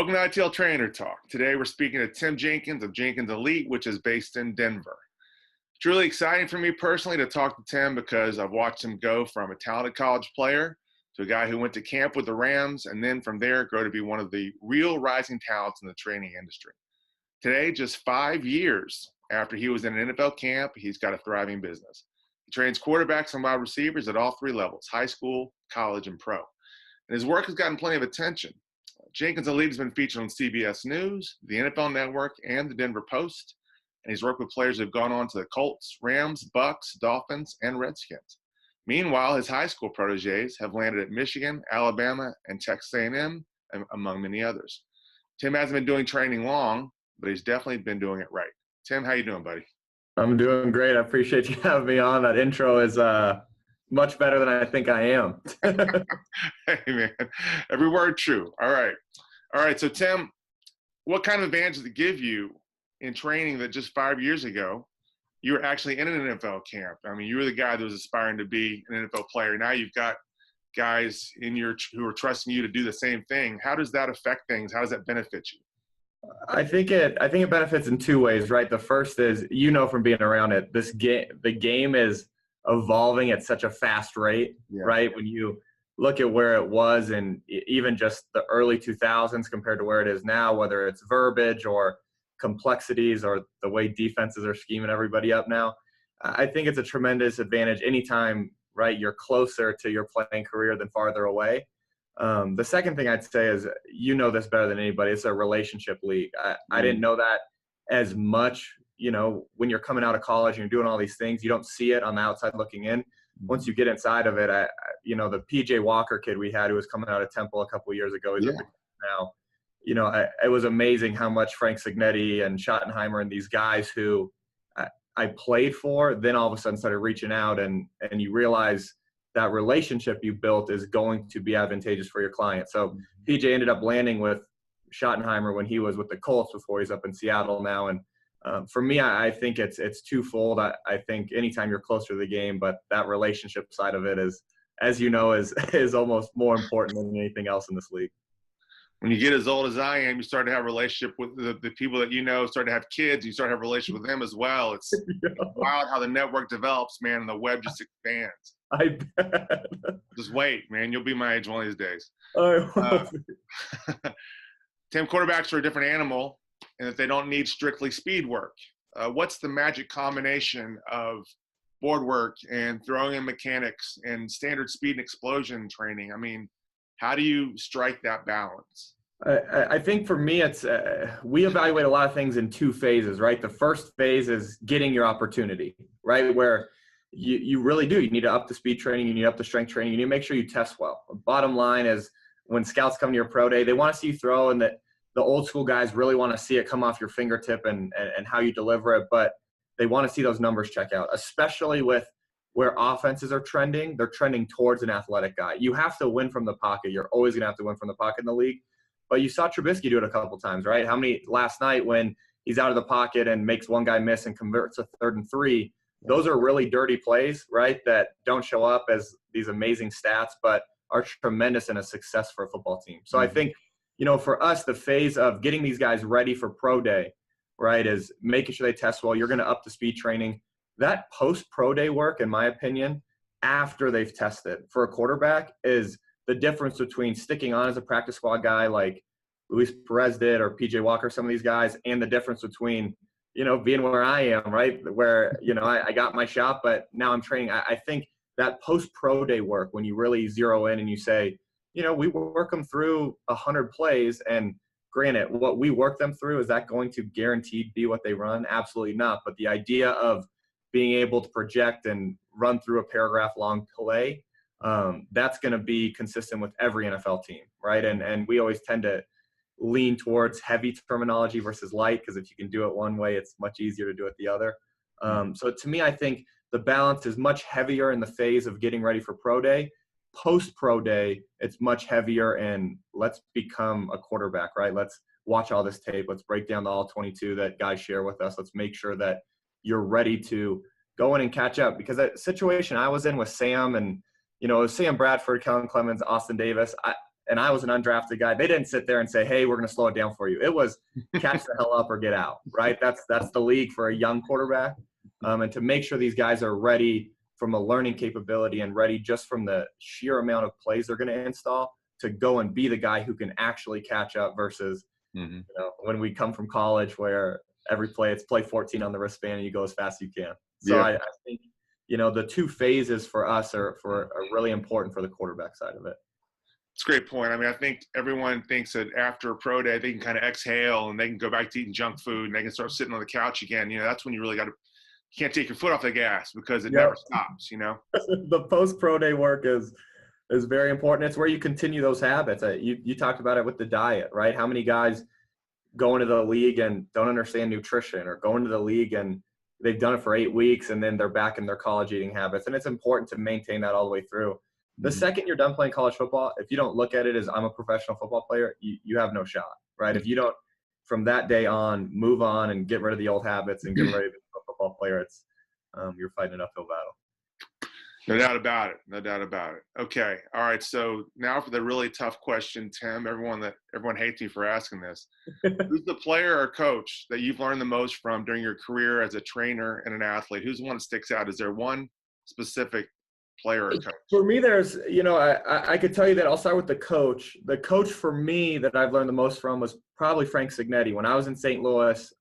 Welcome to ITL Trainer Talk. Today we're speaking to Tim Jenkins of Jenkins Elite, which is based in Denver. It's really exciting for me personally to talk to Tim because I've watched him go from a talented college player to a guy who went to camp with the Rams and then from there grow to be one of the real rising talents in the training industry. Today, just 5 years after he was in an NFL camp, he's got a thriving business. He trains quarterbacks and wide receivers at all three levels, high school, college, and pro. And his work has gotten plenty of attention. Jenkins Elite has been featured on CBS News, the NFL Network, and the Denver Post. And he's worked with players who have gone on to the Colts, Rams, Bucks, Dolphins, and Redskins. Meanwhile, his high school proteges have landed at Michigan, Alabama, and Texas A&M, among many others. Tim hasn't been doing training long, but he's definitely been doing it right. Tim, how you doing, buddy? I'm doing great. I appreciate you having me on. That intro is much better than I think I am. Hey, man. Every word true. All right. So, Tim, what kind of advantage did it give you in training that just 5 years ago, you were actually in an NFL camp? I mean, you were the guy that was aspiring to be an NFL player. Now you've got guys who are trusting you to do the same thing. How does that affect things? How does that benefit you? I think it benefits in two ways, right? The first is, from being around it, the game is evolving at such a fast rate, right? When you look at where it was and even just the early 2000s compared to where it is now, whether it's verbiage or complexities or the way defenses are scheming everybody up now, I think it's a tremendous advantage anytime, right, you're closer to your playing career than farther away. The second thing I'd say is, this better than anybody, it's a relationship league. I didn't know that as much, when you're coming out of college and you're doing all these things, you don't see it on the outside looking in. Once you get inside of it, the PJ Walker kid we had who was coming out of Temple a couple of years ago, he's now, it was amazing how much Frank Signetti and Schottenheimer and these guys who I played for, then all of a sudden started reaching out and you realize that relationship you built is going to be advantageous for your client. So PJ ended up landing with Schottenheimer when he was with the Colts before he's up in Seattle now. And for me, I think it's twofold. I think anytime you're closer to the game, but that relationship side of it is, as is almost more important than anything else in this league. When you get as old as I am, you start to have a relationship with the people that start to have kids, you start to have a relationship with them as well. It's wild how the network develops, man, and the web just expands. I bet. Just wait, man. You'll be my age one of these days. Tim, quarterbacks are a different animal in that they don't need strictly speed work. What's the magic combination of board work and throwing in mechanics and standard speed and explosion training? I mean, how do you strike that balance? I think for me, it's we evaluate a lot of things in two phases, right? The first phase is getting your opportunity, right? Where you really do. You need to up the speed training. You need to up the strength training. You need to make sure you test well. Bottom line is when scouts come to your pro day, they want to see you throw, and that the old school guys really want to see it come off your fingertip and how you deliver it. But they want to see those numbers check out, especially with where offenses are trending. They're trending towards an athletic guy. You have to win from the pocket. You're always going to have to win from the pocket in the league. But you saw Trubisky do it a couple times, right? How many last night when he's out of the pocket and makes one guy miss and converts a 3rd and 3? Those are really dirty plays, right, that don't show up as these amazing stats, but are tremendous in a success for a football team. So I think, for us, the phase of getting these guys ready for pro day, right, is making sure they test well. You're going to up the speed training. That post-pro day work, in my opinion, after they've tested for a quarterback is the difference between sticking on as a practice squad guy like Luis Perez did or PJ Walker, some of these guys, and the difference between being where I am, right, where, I got my shot, but now I'm training. I think that post-pro day work, when you really zero in and you say, we work them through 100 plays, and granted, what we work them through, is that going to guaranteed be what they run? Absolutely not. But the idea of being able to project and run through a paragraph-long play, that's going to be consistent with every NFL team, right? And we always tend to lean towards heavy terminology versus light, because if you can do it one way, it's much easier to do it the other. So to me, I think the balance is much heavier in the phase of getting ready for pro day. Post-pro day, it's much heavier in let's become a quarterback, right? Let's watch all this tape. Let's break down the all 22 that guys share with us. Let's make sure that you're ready to go in and catch up. Because that situation I was in with Sam and, it was Sam Bradford, Kellen Clemens, Austin Davis. and I was an undrafted guy, they didn't sit there and say, hey, we're going to slow it down for you. It was catch the hell up or get out, right? That's the league for a young quarterback. And to make sure these guys are ready from a learning capability and ready just from the sheer amount of plays they're going to install to go and be the guy who can actually catch up versus when we come from college where every play, it's play 14 on the wristband and you go as fast as you can. So I think, the two phases for us are really important for the quarterback side of it. It's a great point. I mean, I think everyone thinks that after a pro day, they can kind of exhale and they can go back to eating junk food and they can start sitting on the couch again. That's when you really can't take your foot off the gas because it never stops, The post-pro day work is very important. It's where you continue those habits. You talked about it with the diet, right? How many guys go into the league and don't understand nutrition, or go into the league and they've done it for 8 weeks and then they're back in their college eating habits. And it's important to maintain that all the way through. The second you're done playing college football, if you don't look at it as I'm a professional football player, you have no shot, right? If you don't, from that day on, move on and get rid of the old habits and get ready to be a football player, it's you're fighting an uphill battle. No doubt about it. No doubt about it. Okay. All right. So now for the really tough question, Tim. Everyone hates me for asking this. Who's the player or coach that you've learned the most from during your career as a trainer and an athlete? Who's the one that sticks out? Is there one specific player or coach? For me, there's, I could tell you that I'll start with the coach. The coach for me that I've learned the most from was probably Frank Signetti. When I was in St. Louis,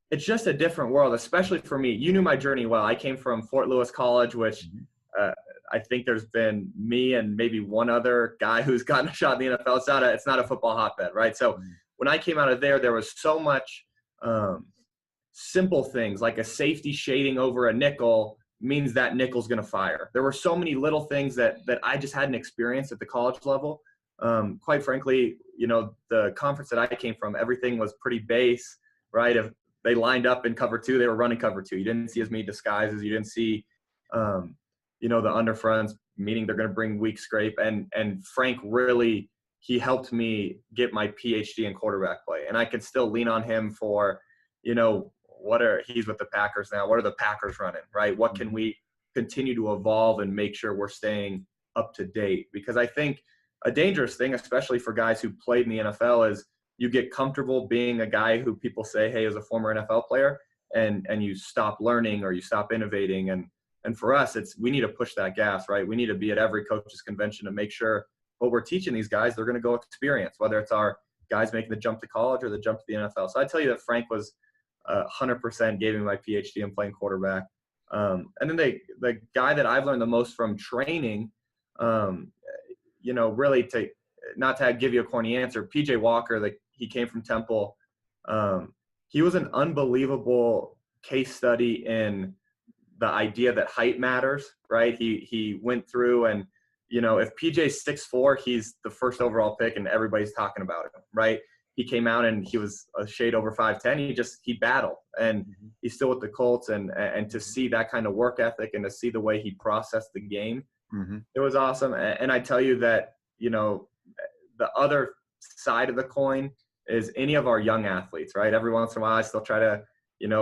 it's just a different world, especially for me. You knew my journey well. I came from Fort Lewis College, which I think there's been me and maybe one other guy who's gotten a shot in the NFL. It's not a football hotbed, right? So when I came out of there was so much simple things, like a safety shading over a nickel means that nickel's going to fire. There were so many little things that I just hadn't experienced at the college level. Quite frankly, the conference that I came from, everything was pretty base, right? If they lined up in cover 2, they were running cover 2. You didn't see as many disguises. You didn't see, the underfronts, meaning they're going to bring weak scrape. And Frank really, he helped me get my PhD in quarterback play. And I can still lean on him for, he's with the Packers now. What are the Packers running, right? What can we continue to evolve and make sure we're staying up to date? Because I think a dangerous thing, especially for guys who played in the NFL, is you get comfortable being a guy who people say, hey, is a former NFL player, and you stop learning or you stop innovating. And for us, we need to push that gas, right? We need to be at every coach's convention to make sure what we're teaching these guys, they're going to go experience, whether it's our guys making the jump to college or the jump to the NFL. So I tell you that Frank was 100% gave me my PhD in playing quarterback. And then the guy that I've learned the most from training, really not to give you a corny answer, PJ Walker, he came from Temple. He was an unbelievable case study in the idea that height matters, right? He went through and, if PJ's 6'4", he's the first overall pick and everybody's talking about him, right? He came out and he was a shade over 5'10". He battled, and he's still with the Colts. And to see that kind of work ethic and to see the way he processed the game, it was awesome. And I tell you that, the other side of the coin is any of our young athletes, right? Every once in a while, I still try to,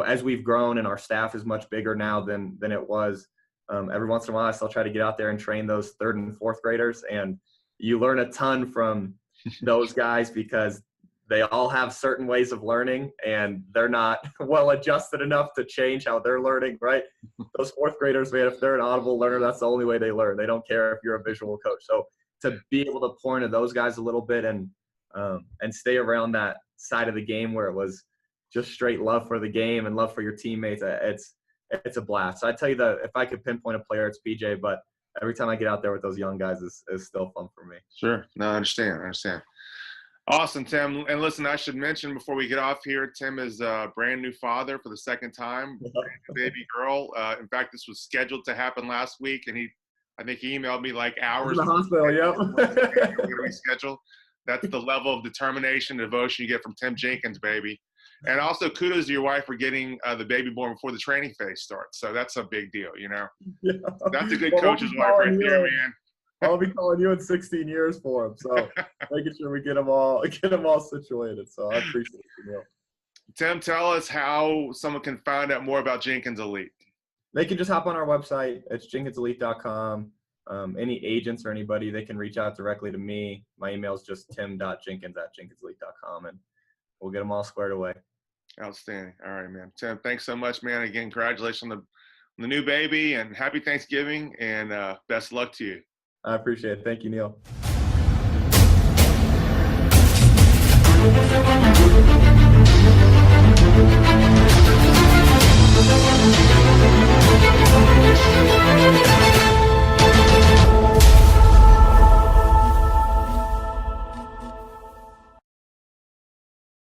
as we've grown and our staff is much bigger now than it was, every once in a while, I still try to get out there and train those 3rd and 4th graders. And you learn a ton from those guys because they all have certain ways of learning and they're not well adjusted enough to change how they're learning, right? Those 4th graders, man, if they're an audible learner, that's the only way they learn. They don't care if you're a visual coach. So to be able to point at those guys a little bit and stay around that side of the game where it was just straight love for the game and love for your teammates, it's a blast. So I tell you that if I could pinpoint a player, it's PJ, but every time I get out there with those young guys is still fun for me. Sure. No, I understand. Awesome, Tim. And listen, I should mention before we get off here, Tim is a brand new father for the 2nd time, baby girl. In fact, this was scheduled to happen last week, and I think he emailed me like hours. In the hospital, yep. Reschedule. That's the level of determination and devotion you get from Tim Jenkins, baby. And also kudos to your wife for getting the baby born before the training phase starts. So that's a big deal, Yeah. That's a good coach's wife right there, man. I'll be calling you in 16 years for him. So making sure we get them all situated. So I appreciate it. Tim, tell us how someone can find out more about Jenkins Elite. They can just hop on our website. It's jenkinselite.com. Any agents or anybody, they can reach out directly to me. My email is just tim.jenkins@jenkinselite.com, and we'll get them all squared away. Outstanding. All right, man. Tim, thanks so much, man. Again, congratulations on the new baby, and happy Thanksgiving, and best of luck to you. I appreciate it. Thank you, Neil.